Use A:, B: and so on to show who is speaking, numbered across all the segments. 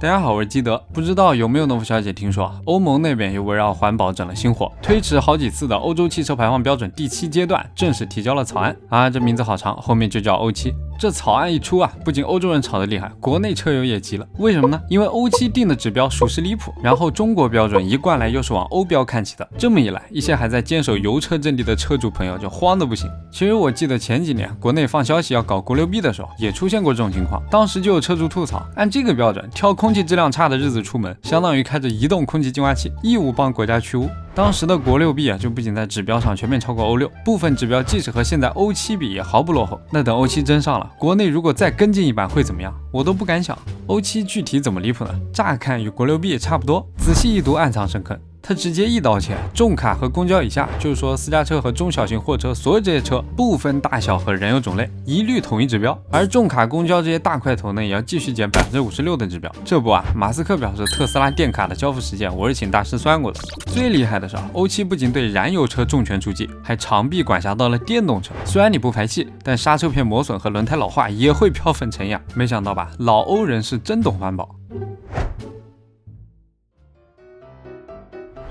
A: 大家好，我是基德。不知道有没有农夫小姐听说，欧盟那边又围绕环保整了新活，推迟好几次的欧洲汽车排放标准第7阶段正式提交了草案啊，这名字好长，后面就叫欧7。这草案一出啊，不仅欧洲人吵得厉害，国内车友也急了。为什么呢？因为欧7定的指标属实离谱，然后中国标准一贯来又是往欧标看齐的。这么一来，一些还在坚守油车阵地的车主朋友就慌得不行。其实我记得前几年国内放消息要搞国六 B 的时候，也出现过这种情况。当时就有车主吐槽，按这个标准挑空气质量差的日子出门，相当于开着移动空气净化器，义务帮国家去污。当时的国六 B 啊，就不仅在指标上全面超过欧6，部分指标即使和现在欧7比也毫不落后。那等欧7真上了，国内如果再跟进一版会怎么样？我都不敢想。欧7具体怎么离谱呢？乍看与国六 B 也差不多，仔细一读暗藏深坑。它直接一刀切，重卡和公交以下，就是说私家车和中小型货车，所有这些车不分大小和燃油种类，一律统一指标。而重卡、公交这些大块头呢，也要继续减56%的指标。这不啊，马斯克表示特斯拉电卡的交付时间，我是请大师算过的。最厉害的是，欧7不仅对燃油车重拳出击，还长臂管辖到了电动车。虽然你不排气，但刹车片磨损和轮胎老化也会飘粉尘呀。没想到吧，老欧人是真懂环保。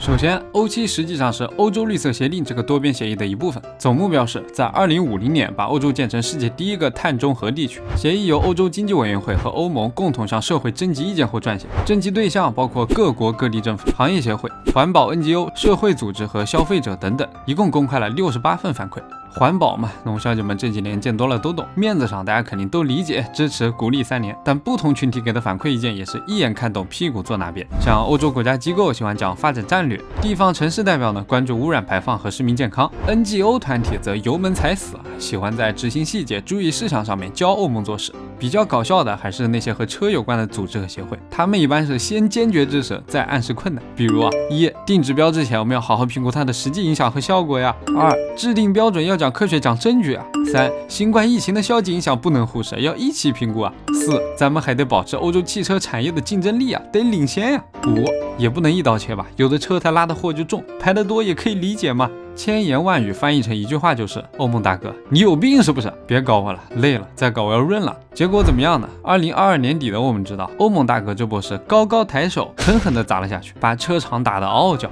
A: 首先，欧7实际上是欧洲绿色协定这个多边协议的一部分，总目标是在2050年把欧洲建成世界第1个碳中和地区。协议由欧洲经济委员会和欧盟共同向社会征集意见后撰写，征集对象包括各国各地政府、行业协会、环保 NGO、社会组织和消费者等等，一共公开了68份反馈。环保嘛，农小姐们这几年见多了都懂，面子上大家肯定都理解、支持、鼓励3年，但不同群体给的反馈意见也是一眼看懂，屁股坐哪边。像欧洲国家机构喜欢讲发展战略，地方城市代表呢关注污染排放和市民健康 ，NGO 团体则油门踩死，喜欢在执行细节、注意事项上面教欧盟做事。比较搞笑的还是那些和车有关的组织和协会，他们一般是先坚决支持，再暗示困难。比如1定指标之前，我们要好好评估它的实际影响和效果呀；2制定标准要讲科学、讲证据啊；3新冠疫情的消极影响不能忽视，要一起评估啊；4咱们还得保持欧洲汽车产业的竞争力啊，得领先呀；5也不能一刀切吧，有的车它拉的货就重，排得多也可以理解嘛。千言万语翻译成一句话就是：欧盟大哥，你有病是不是？别搞我了，累了，再搞我要润了。结果怎么样呢？2022年底的我们知道，欧盟大哥这波是高高抬手，狠狠地砸了下去，把车厂打得嗷嗷叫。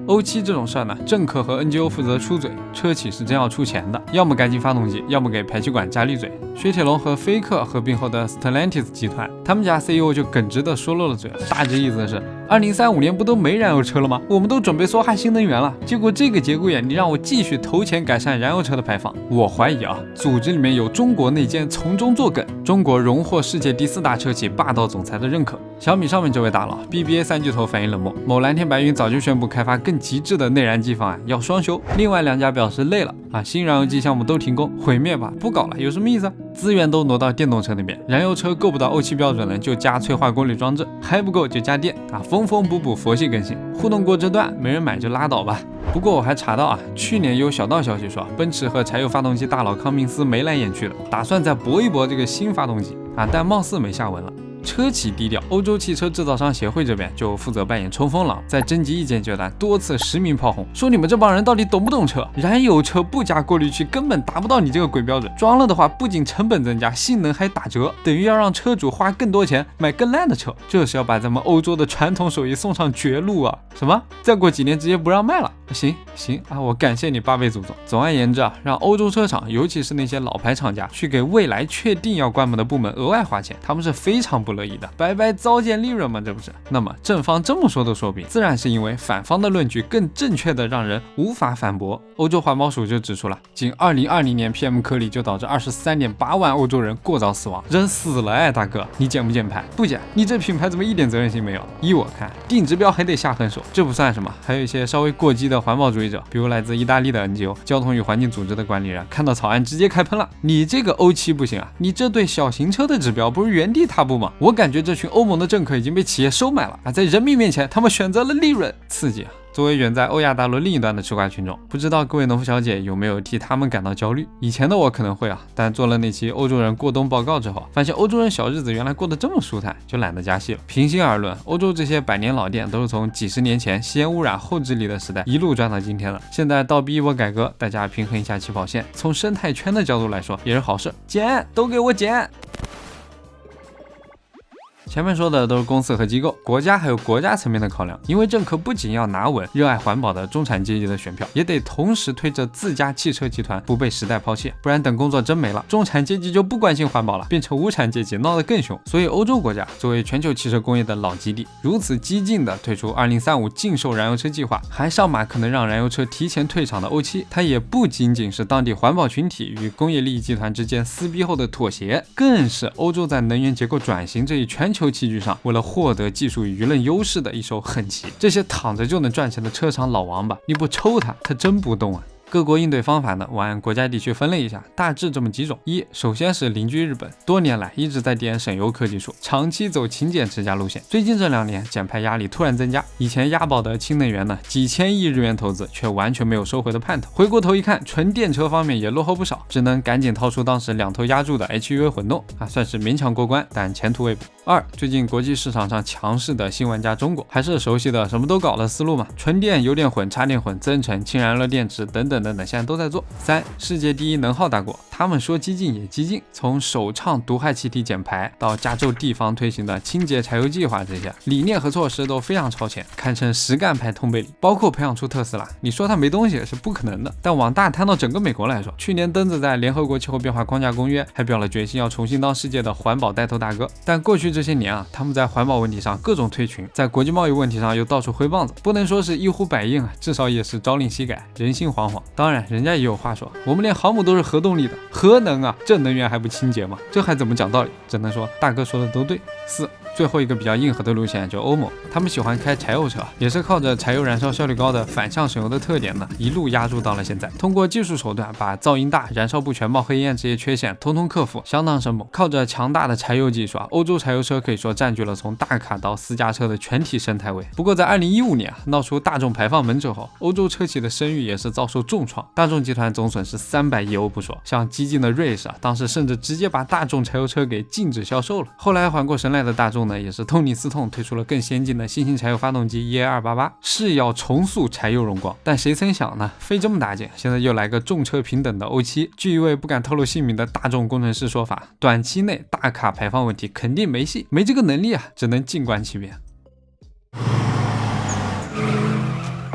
A: 欧7这种事儿呢，政客和 NGO 负责出嘴，车企是真要出钱的，要么改进发动机，要么给排气管加滤嘴。雪铁龙和菲克合并后的 Stellantis 集团，他们家 CEO 就耿直地说漏了嘴了，大致意思是2035年不都没燃油车了吗？我们都准备梭哈新能源了，结果这个节骨眼你让我继续投钱改善燃油车的排放，我怀疑啊，组织里面有中国内奸从中作梗。中国荣获世界第4大车企霸道总裁的认可。小米上面这位大佬 BBA 3巨头反应冷漠，某蓝天白云早就宣布开发更极致的内燃机方案，要双修。另外2家表示累了啊，新燃油机项目都停工，毁灭吧，不搞了，有什么意思？资源都挪到电动车那边，燃油车够不到欧7标准了，就加催化功率装置，还不够就加电啊，缝缝补补，佛系更新。糊弄过这段，没人买就拉倒吧。不过我还查到啊，去年有小道消息说，奔驰和柴油发动机大佬康明斯眉来眼去的，打算再搏一搏这个新发动机啊，但貌似没下文了。车企低调，欧洲汽车制造商协会这边就负责扮演冲锋狼，在征集意见阶段多次实名炮轰，说你们这帮人到底懂不懂车？燃油车不加过滤器根本达不到你这个鬼标准，装了的话不仅成本增加，性能还打折，等于要让车主花更多钱买更烂的车，这是要把咱们欧洲的传统手艺送上绝路啊！什么？再过几年直接不让卖了？行啊，我感谢你8位祖宗。总而言之啊，让欧洲车厂，尤其是那些老牌厂家，去给未来确定要关门的部门额外花钱，他们是非常不乐意的，白白糟践利润嘛，这不是？那么正方这么说的说明，自然是因为反方的论据更正确的让人无法反驳。欧洲环保署就指出了，仅2020年 PM 颗粒就导致23.8万欧洲人过早死亡，人死了哎，大哥，你减不减排？不减，你这品牌怎么一点责任心没有？依我看，定指标还得下狠手，这不算什么，还有一些稍微过激的环保主义者，比如来自意大利的 NGO 交通与环境组织的管理人，看到草案直接开喷了，你这个欧7不行啊，你这对小型车的指标不是原地踏步吗？我感觉这群欧盟的政客已经被企业收买了啊，在人民面前他们选择了利润，刺激啊！作为远在欧亚大陆另一端的吃瓜群众，不知道各位农夫小姐有没有替他们感到焦虑？以前的我可能会啊，但做了那期欧洲人过冬报告之后，发现欧洲人小日子原来过得这么舒坦，就懒得加戏了。平心而论，欧洲这些百年老店都是从几十年前吸烟污染后治理的时代一路赚到今天的，现在倒逼一波改革，大家平衡一下起跑线，从生态圈的角度来说也是好事，减，都给我减！前面说的都是公司和机构，国家还有国家层面的考量，因为政客不仅要拿稳热爱环保的中产阶级的选票，也得同时推着自家汽车集团不被时代抛弃，不然等工作真没了，中产阶级就不关心环保了，变成无产阶级，闹得更凶。所以欧洲国家作为全球汽车工业的老基地，如此激进的推出2035禁售燃油车计划，还上马可能让燃油车提前退场的欧七，它也不仅仅是当地环保群体与工业利益集团之间撕逼后的妥协，更是欧洲在能源结构转型这一全球棋局上为了获得技术与舆论优势的一手狠棋。这些躺着就能赚钱的车厂老王八，你不抽他真不动啊。各国应对方法呢，我按国家地区分类一下，大致这么几种。一，首先是邻居日本，多年来一直在点省油科技树，长期走勤俭持家路线。最近这2年减排压力突然增加，以前押宝的氢能源呢，几千亿日元投资，却完全没有收回的盼头。回过头一看，纯电车方面也落后不少，只能赶紧掏出当时2头压住的 HEV 混动啊，算是勉强过关，但前途未卜。2，最近国际市场上强势的新玩家中国，还是熟悉的什么都搞的思路嘛，纯电、油电混、插电混、增程、氢燃热电池等等，现在都在做。3，世界第一能耗大国，他们说激进也激进，从首倡毒害气体减排到加州地方推行的清洁柴油计划，这些理念和措施都非常超前，堪称实干派通背里。包括培养出特斯拉，你说它没东西是不可能的，但往大摊到整个美国来说，去年登子在联合国气候变化框架公约还表了决心要重新当世界的环保带头大哥。但过去这些年啊，他们在环保问题上各种退群，在国际贸易问题上又到处挥棒子，不能说是一呼百应啊，至少也是朝令夕改，人心惶惶。当然人家也有话说，我们连航母都是核动力的，核能啊，这能源还不清洁吗？这还怎么讲道理？只能说大哥说的都对。4，最后一个比较硬核的路线就欧盟，他们喜欢开柴油车，也是靠着柴油燃烧效率高的反向省油的特点呢，一路压住到了现在。通过技术手段把噪音大、燃烧不全冒黑烟这些缺陷通通克服，相当生猛。靠着强大的柴油技术啊，欧洲柴油车可以说占据了从大卡到私家车的全体生态位。不过在2015年闹出大众排放门之后，欧洲车企的声誉也是遭受重创，大众集团总损失300亿欧不说，像激进的瑞士啊，当时甚至直接把大众柴油车给禁止销售了。后来缓过神来的大众呢，也是痛定思痛，推出了更先进的新型柴油发动机 EA288， 是要重塑柴油荣光。但谁曾想呢，费这么大劲，现在又来个重车平等的欧七。据一位不敢透露姓名的大众工程师说法，短期内大卡排放问题肯定没戏，没这个能力啊，只能静观其变。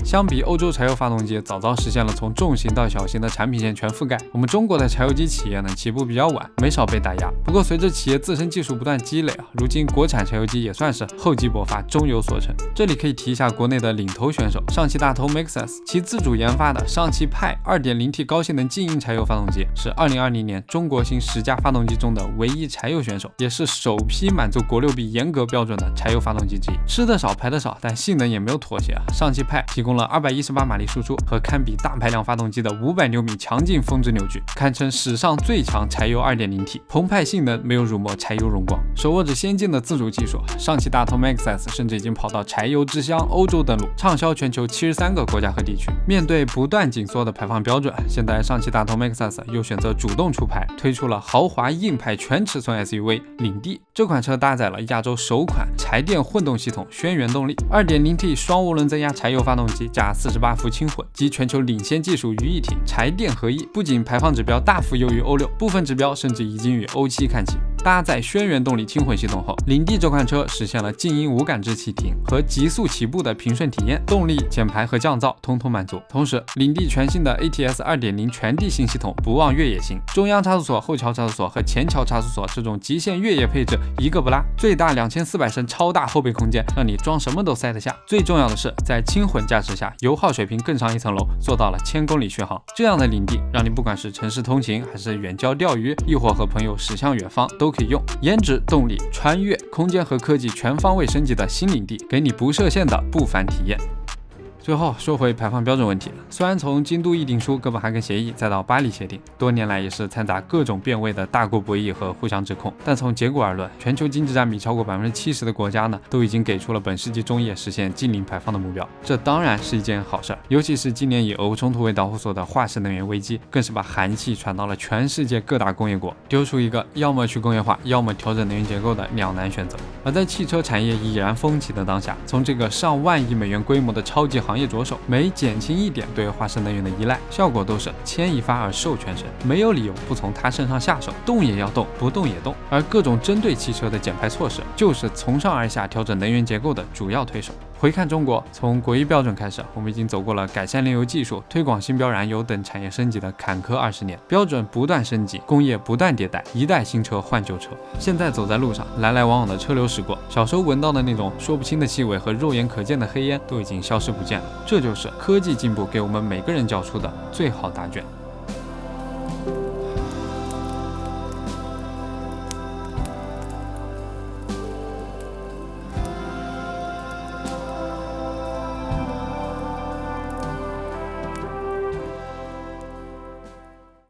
A: 相比欧洲柴油发动机早早实现了从重型到小型的产品线全覆盖，我们中国的柴油机企业呢起步比较晚，没少被打压。不过随着企业自身技术不断积累啊，如今国产柴油机也算是厚积薄发，终有所成。这里可以提一下国内的领头选手上汽大通 Maxus， 其自主研发的上汽派 2.0T 高性能静音柴油发动机是2020年中国新10佳发动机中的唯一柴油选手，也是首批满足国6B严格标准的柴油发动机之一。吃得少排得少，但性能也没有妥协啊。上汽派提供了218马力输出和堪比大排量发动机的500牛米强劲峰值扭矩，堪称史上最强柴油 2.0T， 澎湃性能没有辱没柴油荣光。手握着先进的自主技术，上汽大通 Maxus 甚至已经跑到柴油之乡欧洲登陆，畅销全球73个国家和地区。面对不断紧缩的排放标准，现在上汽大通 Maxus 又选择主动出牌，推出了豪华硬派全尺寸 SUV 领地。这款车搭载了亚洲首款柴电混动系统轩辕动力 2.0T 双涡轮增压柴油发动机加48伏轻混，集全球领先技术于一体，柴电合一，不仅排放指标大幅优于欧6，部分指标甚至已经与欧7看齐。搭载轩辕动力轻混系统后，领地这款车实现了静音无感知启停和急速起步的平顺体验，动力、减排和降噪通通满足。同时，领地全新的 ATS 2.0 全地形系统不忘越野性，中央差速锁、后桥差速锁和前桥差速锁这种极限越野配置一个不落，最大2400升超大后备空间，让你装什么都塞得下。最重要的是，在轻混驾驶下，油耗水平更上一层楼，做到了1000公里续航。这样的领地，让你不管是城市通勤，还是远郊钓鱼，亦或和朋友驶向远方，都可以用。颜值、动力、穿越、空间和科技全方位升级的新领地，给你不设限的不凡体验。最后说回排放标准问题，虽然从京都议定书、哥本哈根协议再到巴黎协定，多年来也是掺杂各种变味的大国博弈和互相指控，但从结果而论，全球经济占比超过70%的国家呢，都已经给出了本世纪中叶实现净零排放的目标，这当然是一件好事儿。尤其是今年以俄乌冲突为导火索的化石能源危机，更是把寒气传到了全世界各大工业国，丢出一个要么去工业化，要么调整能源结构的两难选择。而在汽车产业已然风起的当下，从这个上万亿美元规模的超级行行业着手，每减轻一点对化石能源的依赖，效果都是牵一发而授全身，没有理由不从他身上下手，动也要动，不动也动。而各种针对汽车的减排措施，就是从上而下调整能源结构的主要推手。回看中国，从国一标准开始，我们已经走过了改善炼油技术、推广新标燃油等产业升级的坎坷20年，标准不断升级，工业不断迭代，一代新车换旧车。现在走在路上，来来往往的车流驶过，小时候闻到的那种说不清的气味和肉眼可见的黑烟都已经消失不见了。这就是科技进步给我们每个人交出的最好答卷。